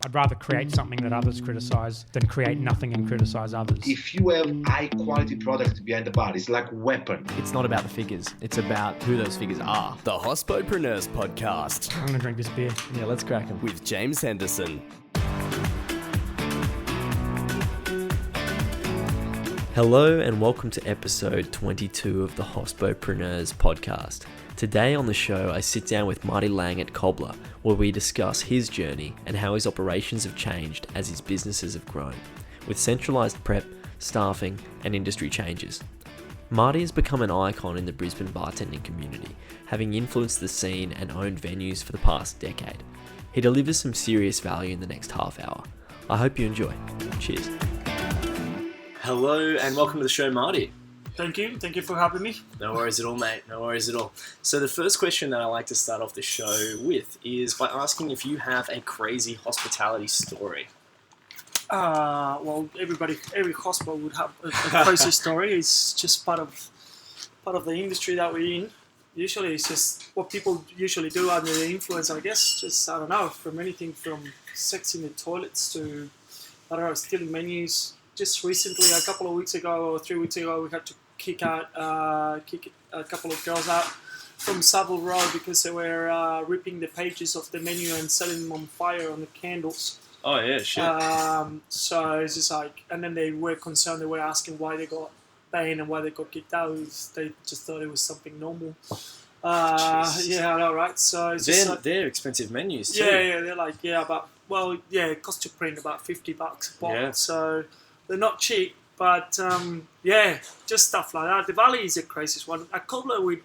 I'd rather create something that others criticise than create nothing and criticise others. If you have high quality product behind the bar, it's like a weapon. It's not about the figures, it's about who those figures are. The Hospopreneurs Podcast. I'm going to drink this beer. Yeah, let's crack them. With James Henderson. Hello and welcome to episode 22 of the Hospopreneurs Podcast. Today on the show, I sit down with Marty Lange at Cobbler, where we discuss his journey and how his operations have changed as his businesses have grown, with centralised prep, staffing and industry changes. Marty has become an icon in the Brisbane bartending community, having influenced the scene and owned venues for the past decade. He delivers some serious value in the next half hour. I hope you enjoy. Cheers. Hello and welcome to the show, Marty. Thank you for having me. No worries at all, mate. No worries at all. So the first question that I like to start off the show with is by asking if you have a crazy hospitality story. Well, every hospital would have a crazy story. It's just part of the industry that we're in. Usually, it's just what people usually do under the influence. I guess just I don't know, from anything from sex in the toilets to stealing menus. Just recently, a couple of weeks ago or 3 weeks ago, we had to kick a couple of girls out from Savile Road because they were ripping the pages off the menu and setting them on fire on the candles. Oh yeah, shit. So it's just like, and then they were concerned. They were asking why they got banned and why they got kicked out. They just thought it was something normal. Yeah, I know, right? So it's they're expensive menus too. Yeah, they're like it costs to print about $50 a pop. Yeah. So they're not cheap, but just stuff like that. The Valley is the craziest one. At Cobbler, we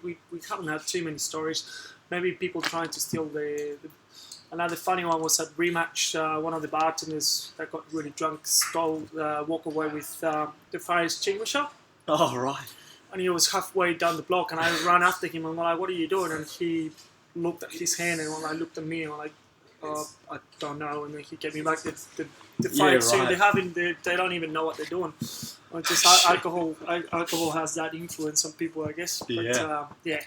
haven't had too many stories. Maybe people trying to steal Another funny one was at Rematch. One of the bartenders that got really drunk walk away with the fire extinguisher. Oh, right. And he was halfway down the block, and I ran after him, and I'm like, "What are you doing?" And he looked at his hand, and I looked at me, and I'm like, I don't know. And then he gave me back the fire extinguisher. Right. They don't even know what they're doing. Just alcohol has that influence on people, I guess. But, yeah.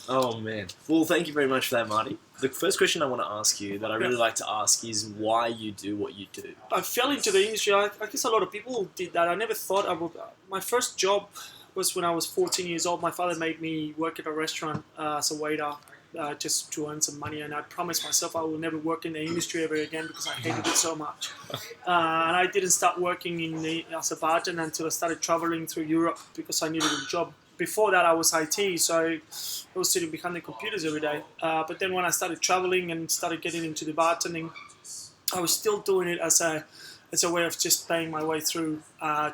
Oh, man. Well, thank you very much for that, Marty. The first question I want to ask you that I really like to ask is why you do what you do. I fell into the industry. I guess a lot of people did that. I never thought I would. My first job was when I was 14 years old. My father made me work at a restaurant as a waiter just to earn some money. And I promised myself I will never work in the industry ever again because I hated it so much. And I didn't start working as a bartender until I started traveling through Europe because I needed a job. Before that, I was IT, so I was sitting behind the computers every day. But then when I started traveling and started getting into the bartending, I was still doing it as a way of just paying my way through,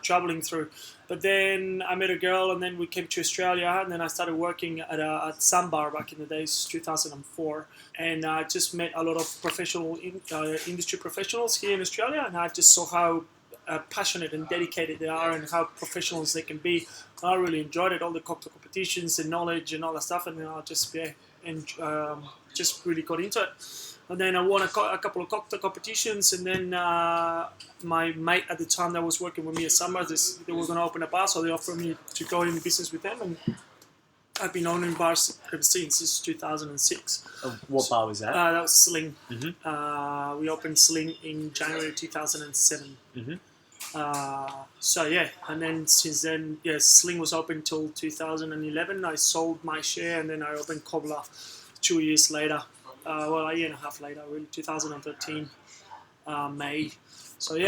traveling through. But then I met a girl, and then we came to Australia, and then I started working at some bar back in the days, 2004. And I just met a lot of professional industry professionals here in Australia, and I just saw how passionate and dedicated they are and how professionals they can be. I really enjoyed it, all the cocktail competitions and knowledge and all that stuff, and then I just just really got into it. And then I won a couple of cocktail competitions, and then my mate at the time that was working with me at Summer, they were going to open a bar, so they offered me to go in business with them, and I've been owning bars ever since 2006. What bar was that? That was Sling. Mm-hmm. We opened Sling in January 2007. Mm-hmm. And then since then, Sling was open till 2011. I sold my share, and then I opened Cobbler 2 years later. A year and a half later, really, 2013, May. So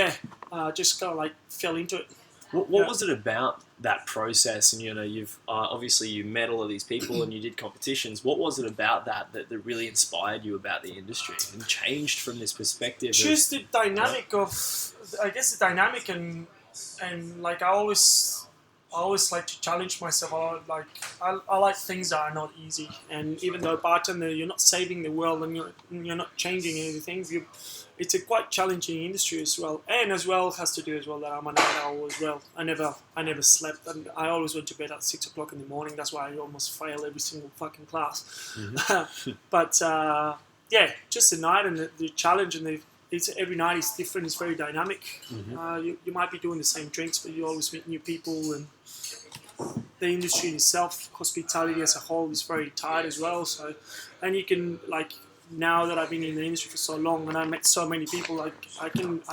just kind of like fell into it. What was it about that process? And you've obviously you met all of these people and you did competitions. What was it about that really inspired you about the industry and changed from this perspective? Just the dynamic and like I always like to challenge myself. I like things that are not easy. And even though bartender, you're not saving the world and you're not changing anything. It's a quite challenging industry as well, and as well has to do as well that I'm a night owl as well. I never slept, and I always went to bed at 6 o'clock in the morning. That's why I almost fail every single fucking class. Mm-hmm. But just the night and the challenge, and every night is different. It's very dynamic. Mm-hmm. You might be doing the same drinks, but you always meet new people, and the industry itself, hospitality as a whole, is very tight as well. So, and you can now that I've been in the industry for so long and I met so many people, like I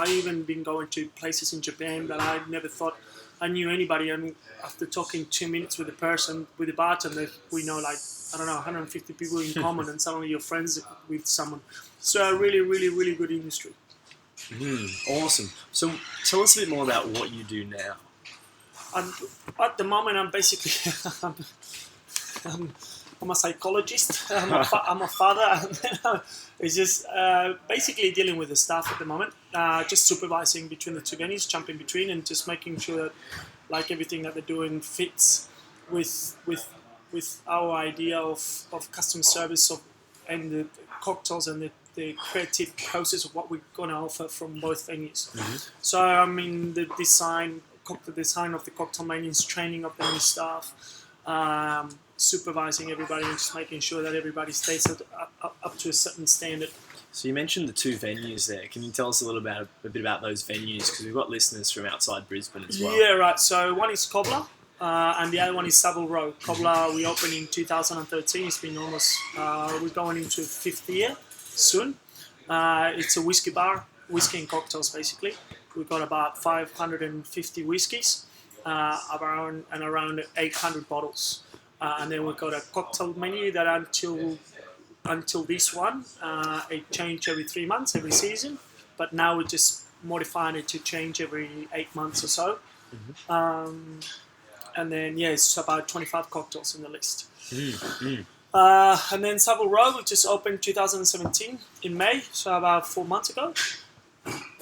even been going to places in Japan that I never thought I knew anybody, and after talking 2 minutes with the bartender, we know like, I don't know, 150 people in common, and suddenly you're friends with someone. So a really, really, really good industry. Awesome. So tell us a bit more about what you do now. At the moment, I'm basically I'm a psychologist. I'm a father. It's just basically dealing with the staff at the moment, just supervising between the two venues, jumping between, and just making sure that like everything that they're doing fits with our idea of customer service and the cocktails and the creative process of what we're going to offer from both venues. So I mean the design of the cocktail menus, training of the new staff, supervising everybody and just making sure that everybody stays up to a certain standard. So you mentioned the two venues there. Can you tell us a bit about those venues? Because we've got listeners from outside Brisbane as well. Yeah, right. So one is Cobbler, and the other one is Savile. Cobbler, we opened in 2013. It's been almost, we're going into 5th year soon. It's a whiskey bar, whiskey and cocktails basically. We've got about 550 whiskies, around 800 bottles. And then we've got a cocktail menu that until this one, it changed every 3 months, every season. But now we're just modifying it to change every 8 months or so. And then, it's about 25 cocktails in the list. And then Savile Row, which just opened 2017 in May, so about 4 months ago.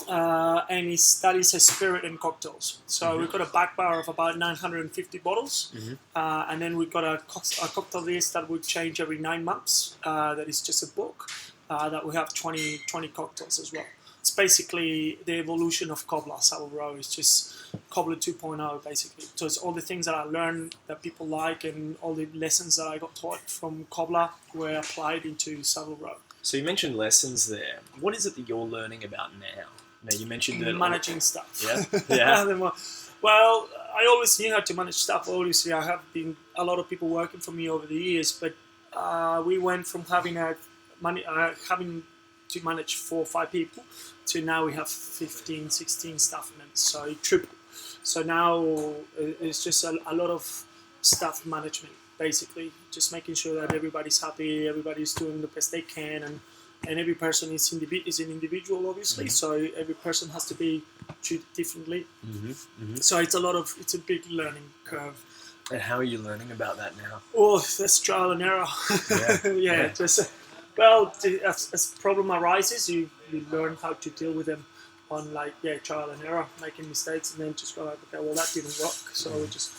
And that is a spirit and cocktails. So we've got a back bar of about 950 bottles. And then we've got a cocktail list that would change every 9 months. That is just a book that we have 20 cocktails as well. It's basically the evolution of Cobbler. Savile Row is just Cobbler 2.0 basically. So it's all the things that I learned that people like and all the lessons that I got taught from Cobbler were applied into Savile Row. So you mentioned lessons there. What is it that you're learning about now? Now you mentioned that managing stuff. Yeah. Well, I always knew how to manage stuff. Obviously, I have been a lot of people working for me over the years, but we went from having to manage 4 or 5 people to now we have 15, 16 staff members. So it tripled. So now it's just a lot of staff management, basically, just making sure that everybody's happy, everybody's doing the best they can, and every person is an individual, obviously. So every person has to be treated differently. So it's a big learning curve. And how are you learning about that now? Oh, that's trial and error. Just as problem arises, you learn how to deal with them on trial and error, making mistakes, and then just go like, okay, well that didn't work. So we just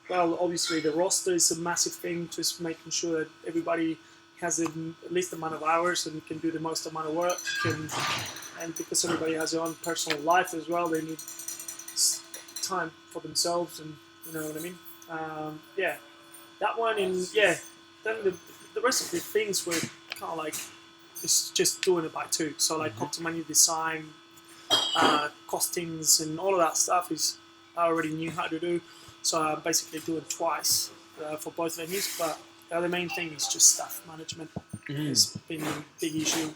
obviously the roster is a massive thing, just making sure that everybody has the least amount of hours and can do the most amount of work, and because everybody has their own personal life as well, they need time for themselves, and you know what I mean. That one, and then the rest of the things were kind of like it's just doing it by 2. So like cocktail menu design, costings, and all of that stuff is I already knew how to do. So I'm basically doing twice for both venues, but the other main thing is just staff management. It's been a big issue.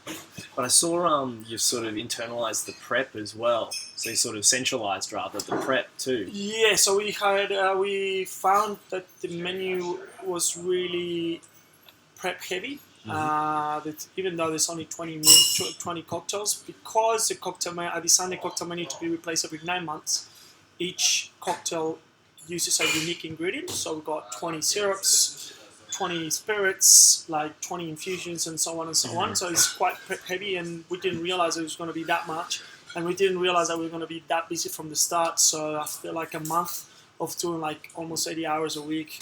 But I saw you've sort of internalised the prep as well. So you sort of centralised rather the prep too. Yeah, so we found that the menu was really prep heavy. That even though there's only 20 cocktails, because I designed the cocktail menu to be replaced every 9 months, each cocktail uses a unique ingredient. So we've got 20 syrups, 20 spirits, like 20 infusions, and so on and so on. So it's quite prep heavy, and we didn't realize it was going to be that much, and we didn't realize that we were going to be that busy from the start. So after like a month of doing like almost 80 hours a week,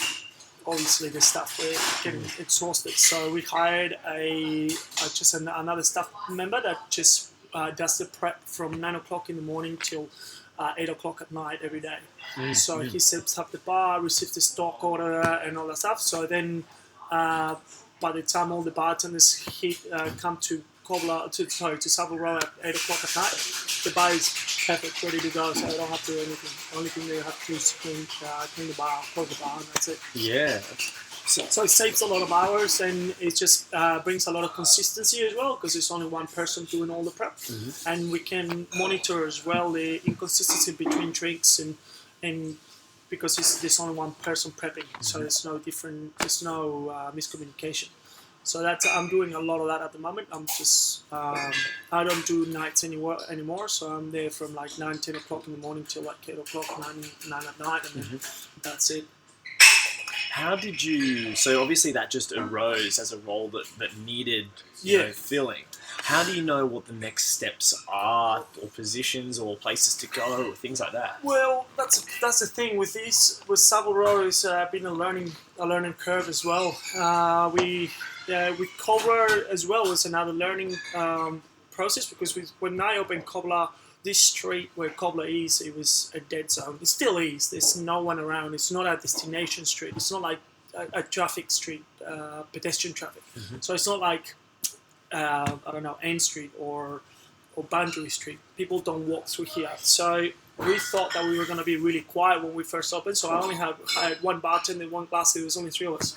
obviously the staff were getting exhausted. So we hired another staff member that just does the prep from 9 o'clock in the morning till 8 o'clock at night every day. So he sets up the bar, receives the stock order, and all that stuff. So then, by the time all the bartenders come to to Savile Row at 8 o'clock at night, the bar is perfect, ready to go. So they don't have to do anything. The only thing they have to do is clean the bar, close the bar, and that's it. Yeah. So it saves a lot of hours, and it just brings a lot of consistency as well, because it's only one person doing all the prep, and we can monitor as well the inconsistency between drinks and because there's only one person prepping, so there's no miscommunication. So I'm doing a lot of that at the moment. I'm just I don't do nights anymore, so I'm there from like 9, 10 o'clock in the morning till like 8 o'clock, 9 at night, and then that's it. How did you? So obviously that just arose as a role that needed filling. How do you know what the next steps are, or positions, or places to go, or things like that? Well, that's the thing with Savile. It's been a learning curve as well. We Cobbler as well was another learning process, because when I opened Cobbler, this street where Cobbler is, it was a dead zone. It still is. There's no one around. It's not a destination street. It's not like a traffic street, pedestrian traffic. So it's not like I don't know, Ann Street or Boundary Street. People don't walk through here. So we thought that we were going to be really quiet when we first opened. So I only hired one bartender, one glass. There was only 3 of us.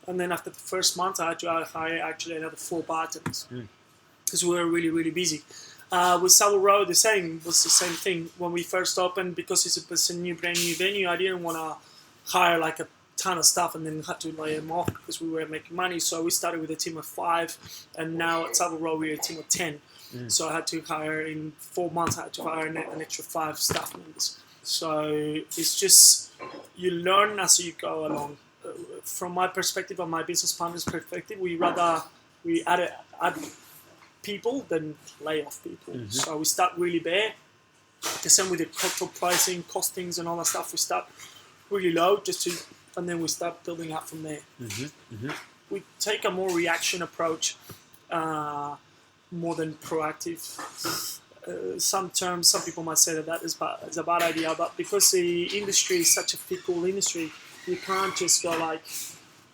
And then after the first month, I had to hire actually another 4 bartenders because we were really, really busy. With Savile Row, was the same thing when we first opened, because it's a brand new venue. I didn't want to hire like a ton of stuff and then had to lay them off because we weren't making money. So we started with a team of 5, and now at Savile Row we're a team of 10. So I had to hire in 4 months. I had to hire an extra 5 staff members. So it's just you learn as you go along. From my perspective and my business partner's perspective, we add people than lay off people. So we start really bare. The same with the cocktail pricing, costings, and all that stuff. We start really low and then we start building up from there. We take a more reaction approach, more than proactive. Some people might say that is a bad idea, but because the industry is such a fickle industry, you can't just go like,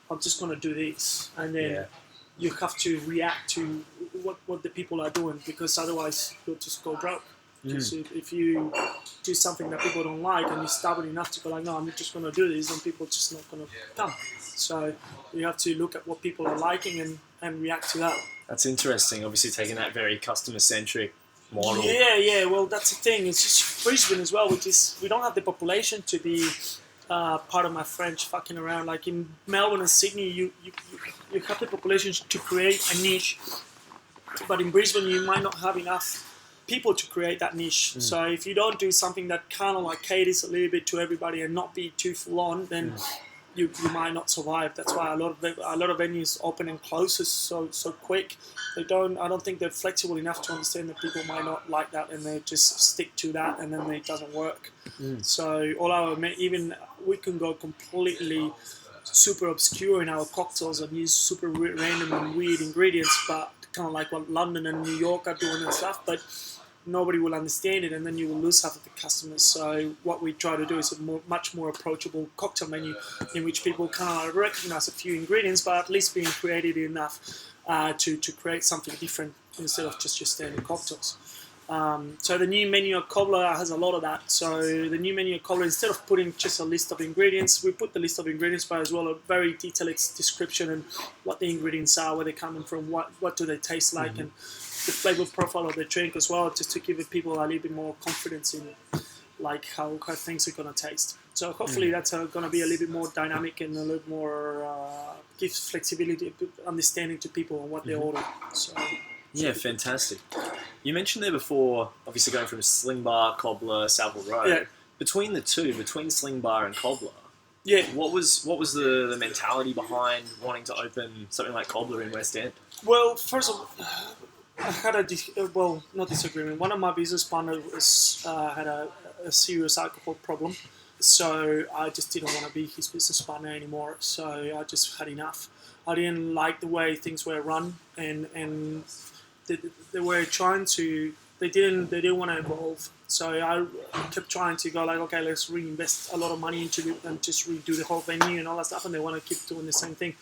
I'm just going to do this, and then you have to react to what the people are doing, because otherwise you'll just go broke. Because if you do something that people don't like and you're stubborn enough to go like, no, I'm just going to do this, then people are just not going to come. So you have to look at what people are liking and react to that. That's interesting. Obviously taking that very customer-centric model. Yeah. Well, that's the thing. It's just Brisbane as well, we don't have the population to be part of my French fucking around. Like in Melbourne and Sydney, you have the population to create a niche, but in Brisbane you might not have enough people to create that niche. So if you don't do something that kind of like caters a little bit to everybody and not be too full on, then you might not survive. That's why a lot of venues open and close so quick. I don't think they're flexible enough to understand that people might not like that, and they just stick to that, and then it doesn't work. So even we can go completely super obscure in our cocktails and use super random and weird ingredients, but kind of like what London and New York are doing and stuff, but nobody will understand it, and then you will lose half of the customers. So what we try to do is a much more approachable cocktail menu in which people kind of recognize a few ingredients, but at least being creative enough to create something different instead of just your standard cocktails. So the new menu at Cobbler has a lot of that. So the new menu at Cobbler, instead of putting just a list of ingredients, we put the list of ingredients, but as well a very detailed description and what the ingredients are, where they're coming from, what do they taste like, and the flavor profile of the drink as well, just to give people a little bit more confidence in like how things are going to taste. So hopefully that's going to be a little bit more dynamic and a little more gives flexibility, understanding to people on what they order. So. Yeah, fantastic. You mentioned there before, obviously going from Sling Bar, Cobbler, Savile Row. Yeah. Between the two, between Sling Bar and Cobbler, what was the mentality behind wanting to open something like Cobbler in West End? Well, first of all, I had not disagreement. One of my business partners had a serious alcohol problem, so I just didn't want to be his business partner anymore. So I just had enough. I didn't like the way things were run, and they were trying to. They didn't want to evolve. So I kept trying to go like, okay, let's reinvest a lot of money into it and just redo the whole venue and all that stuff, and they want to keep doing the same thing.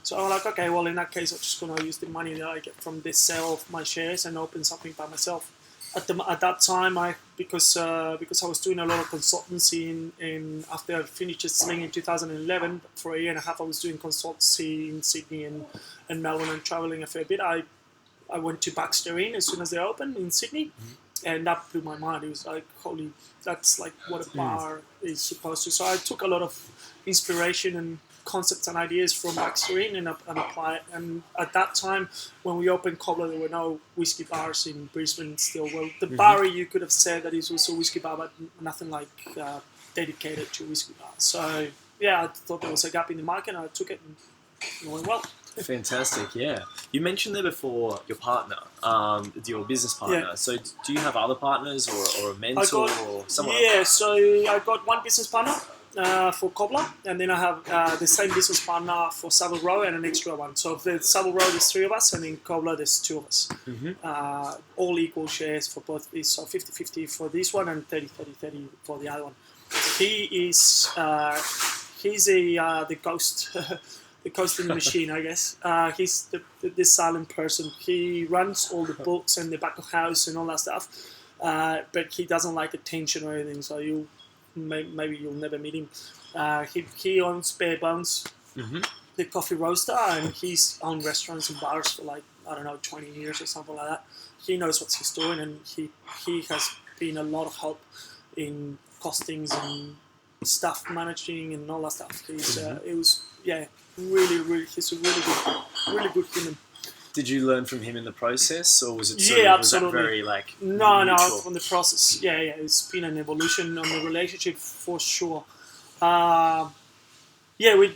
So I'm like, okay, well in that case, I'm just going to use the money that I get from this sale of my shares and open something by myself. at that time, because I was doing a lot of consultancy in after I finished at Sling in 2011, for a year and a half I was doing consultancy in Sydney and Melbourne and traveling a fair bit. I went to Baxter Inn as soon as they opened in Sydney, and that blew my mind. It was like, holy, that's like what a bar is supposed to. So I took a lot of inspiration and concepts and ideas from Baxter Inn and apply it. And at that time, when we opened Cobbler, there were no whiskey bars in Brisbane still. Well, the Barry, you could have said that it was a whiskey bar, but nothing like dedicated to whiskey bar. So yeah, I thought there was a gap in the market, and I took it, and it went well. Fantastic, yeah. You mentioned there before your partner, your business partner. Yeah. So do you have other partners or a mentor or someone? Yeah, so I got one business partner for Cobbler, and then I have the same business partner for Savile Row and an extra one. So for Savile Row, there's 3 of us, and in Cobbler, there's 2 of us. All equal shares for both these, so 50-50 for this one and 30-30 for the other one. He's the ghost. The ghost in the machine, I guess. He's the silent person. He runs all the books and the back of house and all that stuff, but he doesn't like attention or anything. So maybe you'll never meet him. He owns Bare Bones, the coffee roaster, and he's owned restaurants and bars for like, I don't know, 20 years or something like that. He knows what he's doing, and he has been a lot of help in costings and staff managing and all that stuff. He's he's a really good human. Did you learn from him in the process, or was it absolutely. Was that very like No, from the process. Yeah, it's been an evolution on the relationship for sure.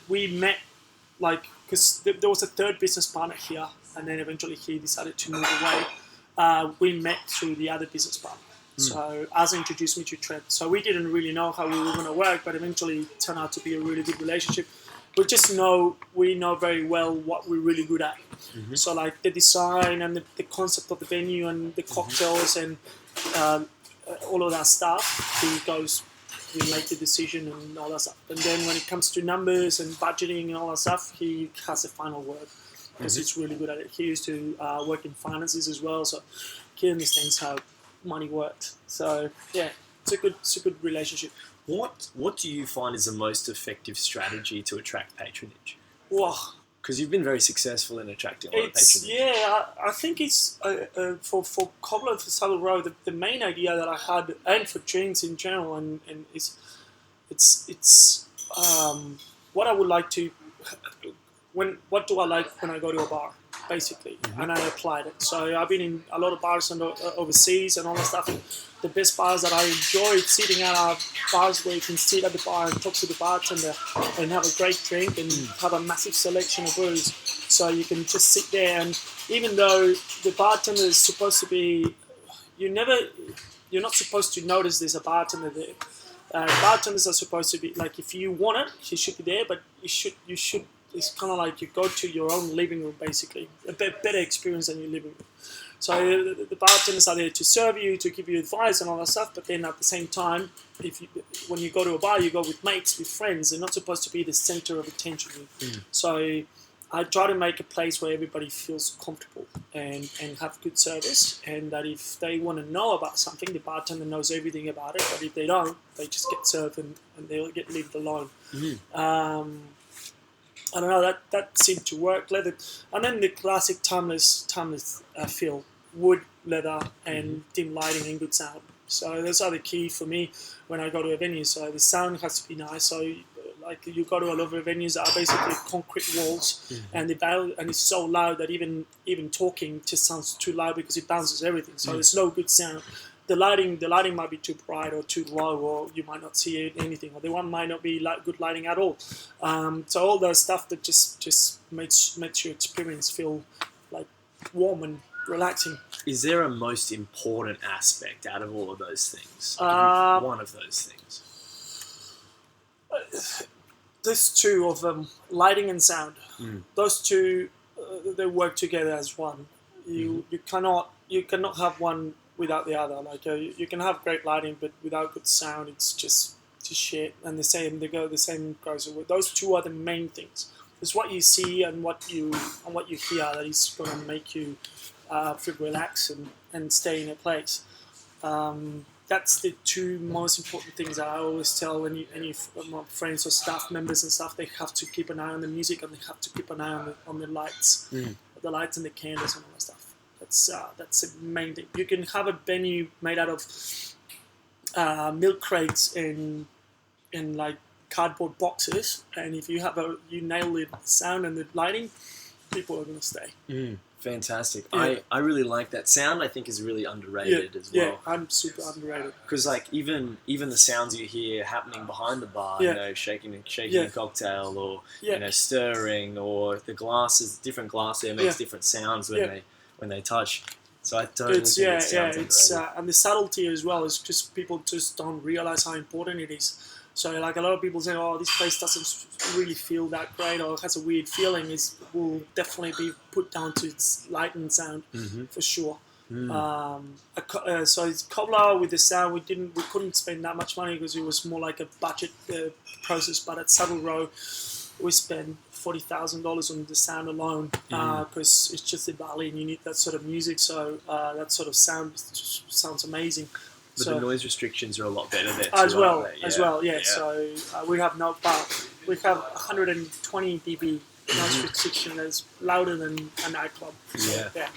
We met because there was a third business partner here, and then eventually he decided to move away. We met through the other business partner. So Asa introduced me to Trent. So we didn't really know how we were going to work, but eventually it turned out to be a really good relationship. We know very well what we're really good at. So like the design and the concept of the venue and the cocktails and all of that stuff, we make the decision and all that stuff. And then when it comes to numbers and budgeting and all that stuff, he has the final word because he's really good at it. He used to work in finances as well, so he understands how money works. So yeah, it's a good relationship. What do you find is the most effective strategy to attract patronage? Wow. Because you've been very successful in attracting a lot of patronage. Yeah, I think it's for Cobbler, for Savile Row, the main idea that I had, and for drinks in general, and it's what I would like to. What do I like when I go to a bar, basically, and I applied it. So I've been in a lot of bars and overseas and all that stuff. And the best bars that I enjoyed sitting at are bars where you can sit at the bar and talk to the bartender and have a great drink and have a massive selection of brews. So you can just sit there, and even though the bartender is supposed to be, you're not supposed to notice there's a bartender there. Bartenders are supposed to be like, if you want it, he should be there, but you should. It's kind of like you go to your own living room, basically. A better experience than your living room. So the bartenders are there to serve you, to give you advice and all that stuff, but then at the same time, when you go to a bar, you go with mates, with friends. They're not supposed to be the center of attention. So I try to make a place where everybody feels comfortable and have good service, and that if they want to know about something, the bartender knows everything about it, but if they don't, they just get served and they'll get left alone. I don't know, that seemed to work. Leather, and then the classic timeless feel, wood, leather, and dim lighting and good sound. So those are the key for me when I go to a venue. So the sound has to be nice. So like you go to a lot of venues that are basically concrete walls, and it's so loud that even talking just sounds too loud because it bounces everything. So there's no good sound. The lighting might be too bright or too low, or you might not see anything, or the one might not be good lighting at all. So all the stuff that just makes your experience feel like warm and relaxing. Is there a most important aspect out of all of those things? One of those things. There's 2 of them: lighting and sound. Those 2, they work together as one. You cannot have one without the other. Like you can have great lighting, but without good sound, it's just shit. And the same goes with those 2 are the main things. It's what you see and what you hear that is going to make you feel relaxed and stay in a place. That's the two most important things that I always tell any my friends or staff members and stuff. They have to keep an eye on the music, and they have to keep an eye on the lights, the lights and the candles and all that stuff. That's the main thing. You can have a venue made out of milk crates and like cardboard boxes, and if you nail the sound and the lighting, people are going to stay. Fantastic. Yeah. I really like that. Sound, I think, is really underrated as well. Yeah, I'm super underrated. Because like even the sounds you hear happening behind the bar, shaking a cocktail, or stirring, or the glasses, different glassware makes different sounds when they touch. So I totally think it sounds underrated. And the subtlety as well is just people just don't realize how important it is. So like a lot of people say, oh, this place doesn't really feel that great, or has a weird feeling. It will definitely be put down to its light and sound for sure. So it's Cobbler with the sound. We couldn't spend that much money because it was more like a budget process. But at Savile, we spent $40,000 on the sound alone because it's just a valley and you need that sort of music. So that sort of sound sounds amazing. But the noise restrictions are a lot better there too, as well. Yeah. So we have 120 dB noise restriction that's louder than a nightclub. Yeah.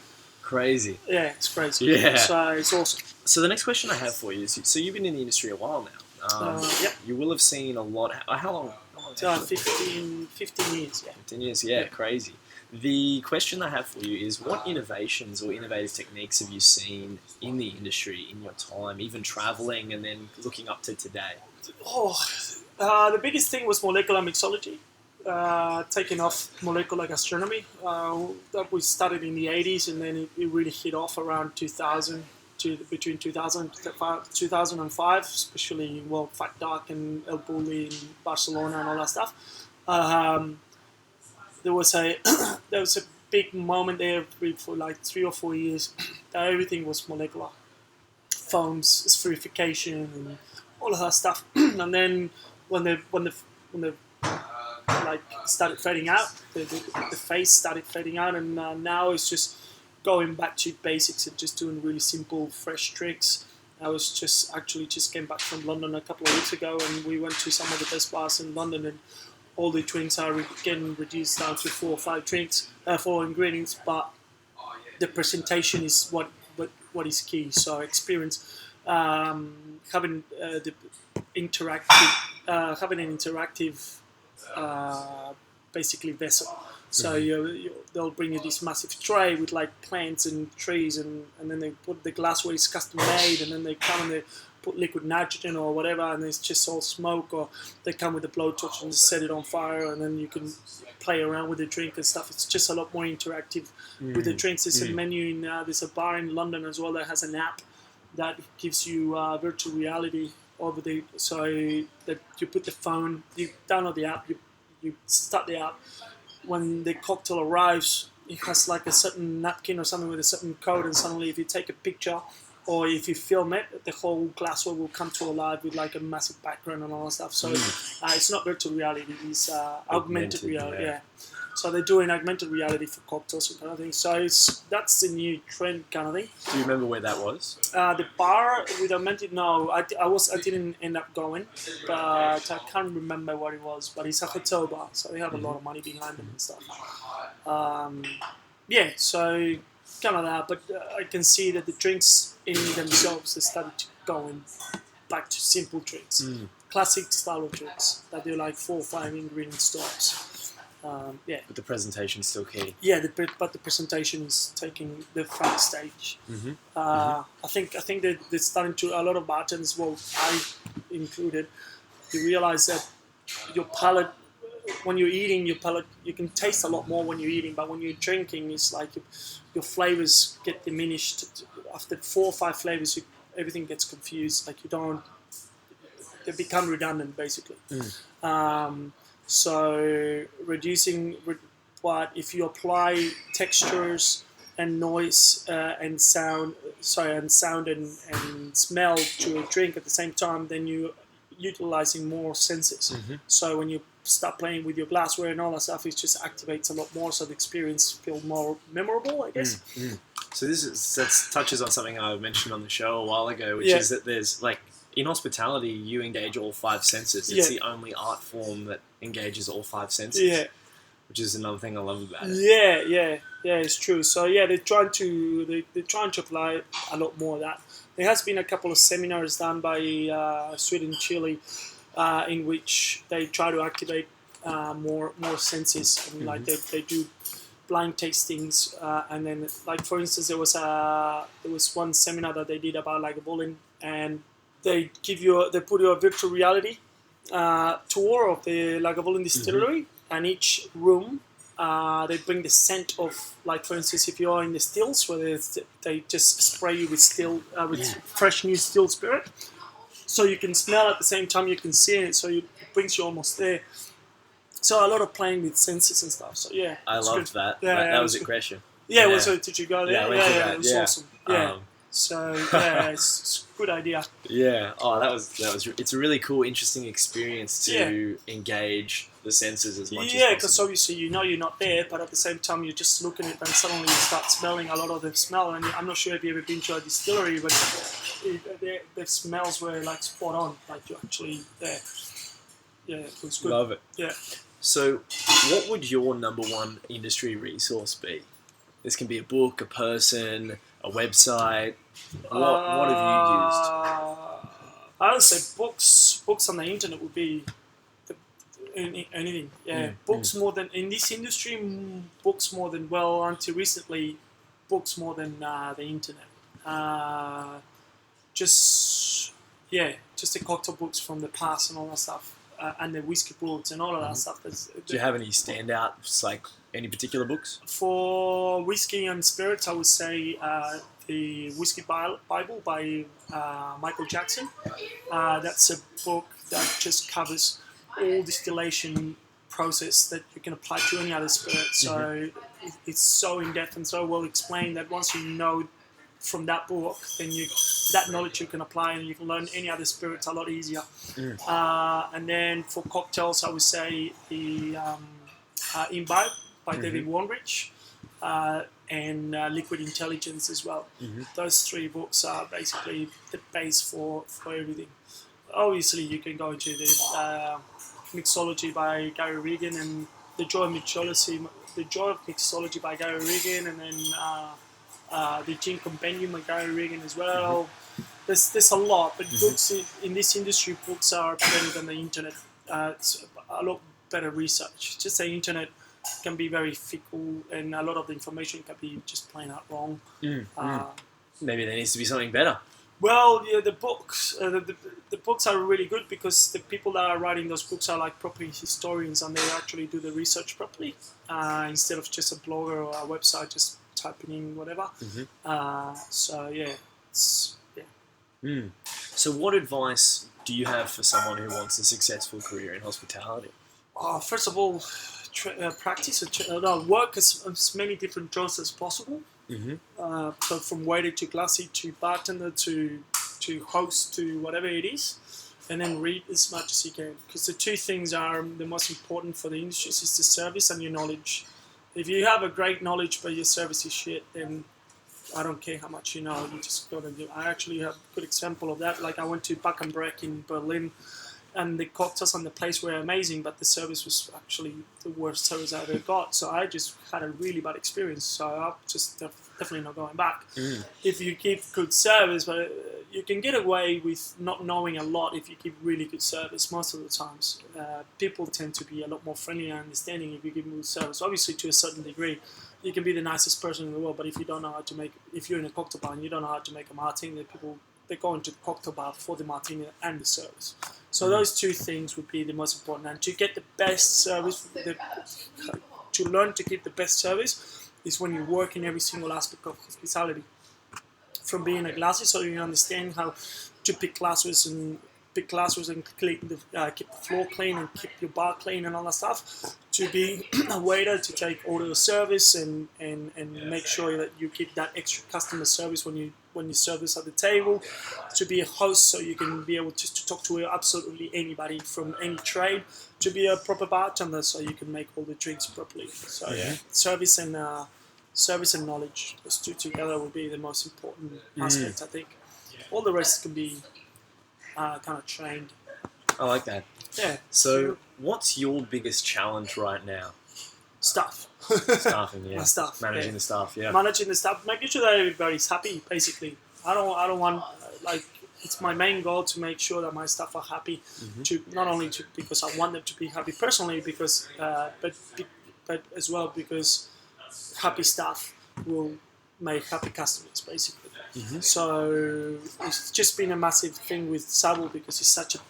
Crazy. Yeah, it's crazy. Yeah. So it's awesome. So the next question I have for you is: so you've been in the industry a while now. You will have seen a lot. How long? 15 years. Yeah. 15 years. Yeah, crazy. The question I have for you is, what innovations or innovative techniques have you seen in the industry in your time, even travelling and then looking up to today? The biggest thing was molecular mixology, taking off molecular gastronomy. That we started in the 80s, and then it really hit off around 2000, between 2000 and 2005, especially Fat Duck and El Bulli in Barcelona and all that stuff. There was a big moment there for like 3 or 4 years that everything was molecular, foams, espherification, and all of that stuff. And then when the like started fading out, the face started fading out, and now it's just going back to basics and just doing really simple, fresh drinks. I was just came back from London a couple of weeks ago, and we went to some of the best bars in London, and all the drinks are getting reduced down to 4 or 5 drinks, 4 ingredients, but the presentation is what is key. So experience, having an interactive, basically vessel. So they'll bring you this massive tray with like plants and trees, and then they put the glassware is custom made, and then they come and they put liquid nitrogen or whatever, and it's just all smoke, or they come with a blowtorch and just set it on fire, and then you can play around with the drink and stuff. It's just a lot more interactive with the drinks. There's a menu there's a bar in London as well that has an app that gives you virtual reality over so that you put the phone, you download the app, you start the app. When the cocktail arrives, it has like a certain napkin or something with a certain code, and suddenly if you take a picture or if you film it, the whole glassware will come to life with like a massive background and all that stuff. So it's not virtual reality, it's augmented reality. Yeah. So they're doing augmented reality for cocktails and kind of thing. So that's the new trend kind of thing. Do you remember where that was? The bar with augmented, no, I didn't end up going, but I can't remember what it was. But it's a hotel bar, so they have a lot of money behind them and stuff. So kind of that. But I can see that the drinks in themselves have started to going back to simple drinks, classic style of drinks that do like 4 or 5 ingredient stops. But the presentation's still key. Yeah, but the presentation is taking the front stage. I think that they're starting to, a lot of bartenders, well, I included, you realise that your palate, when you're eating, your palate, you can taste a lot more when you're eating, but when you're drinking, it's like your flavours get diminished. After 4 or 5 flavours, everything gets confused. Like they become redundant, basically. So reducing, but if you apply textures and noise and sound and smell to a drink at the same time, then you're utilizing more senses. So when you start playing with your glassware and all that stuff, it just activates a lot more, so the experience feels more memorable, I guess. So that touches on something I mentioned on the show a while ago, which is that there's like in hospitality, you engage all 5 senses. It's the only art form that engages all 5 senses. Yeah. Which is another thing I love about it. Yeah, it's true. So they're trying to apply a lot more of that. There has been a couple of seminars done by Sweden, Chile, in which they try to activate more senses. I mean, like they do blind tastings, and then like for instance, there was one seminar that they did about Lagavulin, and they put you a virtual reality tour of the Lagavulin distillery. And each room, they bring the scent of, like for instance, if you're in the stills, where they just spray you with fresh new still spirit, so you can smell at the same time you can see it, so it brings you almost there. So a lot of playing with senses and stuff. So I loved that. That was at Gresham. So did you go there? It was awesome. So it's a good idea. Yeah. Oh, that was. It's a really cool, interesting experience to engage the senses as much as possible. Yeah, because obviously you know you're not there, but at the same time you're just looking at it and suddenly you start smelling a lot of the smell. And I'm not sure if you've ever been to a distillery, but the smells were like spot on. Like you're actually there. Yeah, it was good. Love it. Yeah. So, what would your number one industry resource be? This can be a book, a person, a website. What have you used? I would say books. Books on the internet would be anything. Yeah, books more than in this industry. Books more than until recently, books more than the internet. Just the cocktail books from the past and all that stuff, and the whiskey books and all of that stuff. Do you have any standouts, like any particular books? For whiskey and spirits, I would say the Whiskey Bible by Michael Jackson. That's a book that just covers all distillation process that you can apply to any other spirit. So it's so in-depth and so well explained that once you know from that book, then that knowledge you can apply and you can learn any other spirits a lot easier. And then for cocktails, I would say the Imbibe by David Wondrich, and Liquid Intelligence as well. Those 3 books are basically the base for everything. Obviously, you can go into the Mixology by Gary Regan and The Joy of Mixology by Gary Regan, and then the Gin Compendium by Gary Regan as well. There's a lot, but books in this industry, books are better than the internet. It's a lot better research. Just the internet can be very fickle, and a lot of the information can be just plain out wrong. Maybe there needs to be something better. Well, the books, the books are really good because the people that are writing those books are like proper historians, and they actually do the research properly instead of just a blogger or a website just typing in whatever. So what advice do you have for someone who wants a successful career in hospitality? First of all, practice work as many different jobs as possible. So from waiter to glassy to bartender to host to whatever it is, and then read as much as you can, because the 2 things are the most important for the industry: is the service and your knowledge. If you have a great knowledge but your service is shit, then I don't care how much you know, you just got to do. I actually have a good example of that. Like I went to Back and Breck in Berlin, and the cocktails and the place were amazing, but the service was actually the worst service I ever got. So I just had a really bad experience. So I'm just definitely not going back. If you give good service, but you can get away with not knowing a lot if you give really good service most of the times. People tend to be a lot more friendly and understanding if you give good service. Obviously, to a certain degree, you can be the nicest person in the world, but if you don't know how to if you're in a cocktail bar and you don't know how to make a martini, they go into the cocktail bar for the martini and the service. So those 2 things would be the most important. And to get the best service, to learn to give the best service, is when you work in every single aspect of hospitality. From being a glassy, so you understand how to pick glasswares and clean keep the floor clean and keep your bar clean and all that stuff, to be a waiter, to take order service and make sure that you keep that extra customer service when you service at the table, to be a host so you can be able to talk to absolutely anybody from any trade, to be a proper bartender so you can make all the drinks properly. So service and knowledge, those two together will be the most important aspect, I think. All the rest can be kind of trained. I like that. Yeah. So, what's your biggest challenge right now? Staff. Staffing, yeah. My staff. Managing the staff, yeah. Managing the staff, making sure that everybody's happy, basically. I don't want, it's my main goal to make sure that my staff are happy, not only because I want them to be happy personally, because but as well because happy staff will make happy customers, basically. So it's just been a massive thing with Savile because he's such a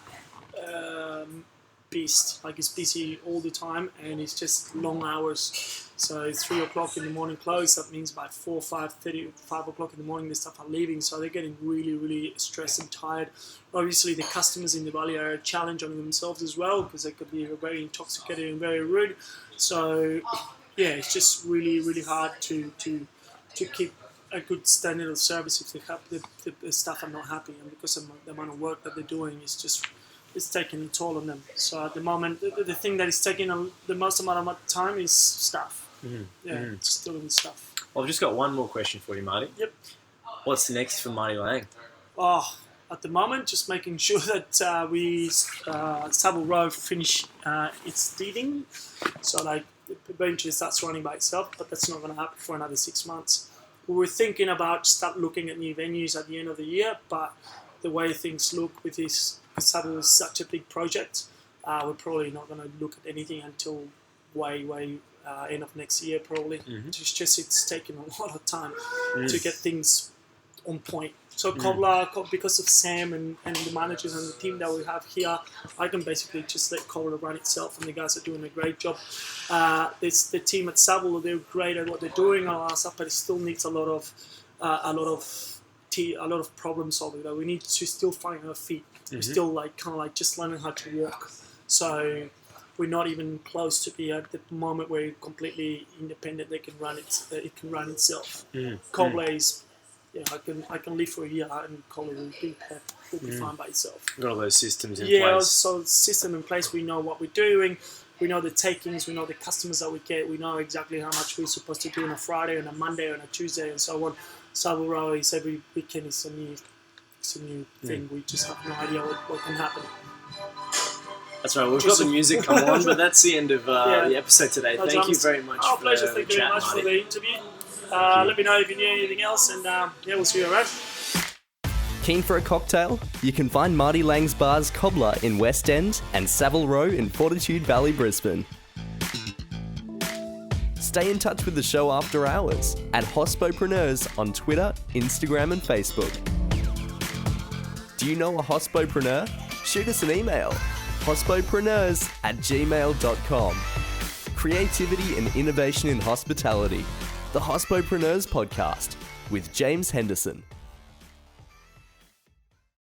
beast. Like, he's busy all the time and it's just long hours. So it's 3 o'clock in the morning close. That means by 4, 5:30, 5 o'clock in the morning, the staff are leaving. So they're getting really, really stressed and tired. Obviously, the customers in the valley are a challenge on themselves as well because they could be very intoxicated and very rude. So yeah, it's just really, really hard to keep a good standard of service if the staff are not happy, and because of the amount of work that they're doing, it's taking a toll on them. So at the moment, the thing that is taking the most amount of time is staff. Just doing stuff. Well, I've just got one more question for you, Marty. Yep. What's next for Marty Lange? At the moment, just making sure that we Savile Row finish its deeding, so like eventually starts running by itself. But that's not going to happen for another 6 months. We were thinking about start looking at new venues at the end of the year, but the way things look with this, because Savile is such a big project, we're probably not going to look at anything until way end of next year probably. It's taking a lot of time to get things on point. So Cobbler, because of Sam and the managers and the team that we have here, I can basically just let Cobbler run itself, and the guys are doing a great job. The team at Savile, they're great at what they're doing and all that stuff, but it still needs a lot of problem solving. That we need to still find our feet. We're still just learning how to walk. So we're not even close to be at the moment where we're completely independent. It can run itself. Cobbler is. Yeah, I can live for a year and Cobbler will be fine by itself. Got all those systems in place. Yeah, so system in place. We know what we're doing. We know the takings. We know the customers that we get. We know exactly how much we're supposed to do on a Friday, on a Monday, on a Tuesday, and so on. Savile Row is every weekend. It's a new thing. We just have no idea what can happen. That's right. We've got the music come on, but that's the end of the episode today. Thank you very much. Oh, pleasure. Thank you very much for the interview. Let me know if you need anything else, and we'll see you around. Keen for a cocktail? You can find Marty Lange's bars Cobbler in West End and Savile Row in Fortitude Valley, Brisbane. Stay in touch with the show after hours at Hospopreneurs on Twitter, Instagram and Facebook. Do you know a hospopreneur? Shoot us an email, hospopreneurs@gmail.com. Creativity and innovation in hospitality. The Hospopreneurs Podcast with James Henderson.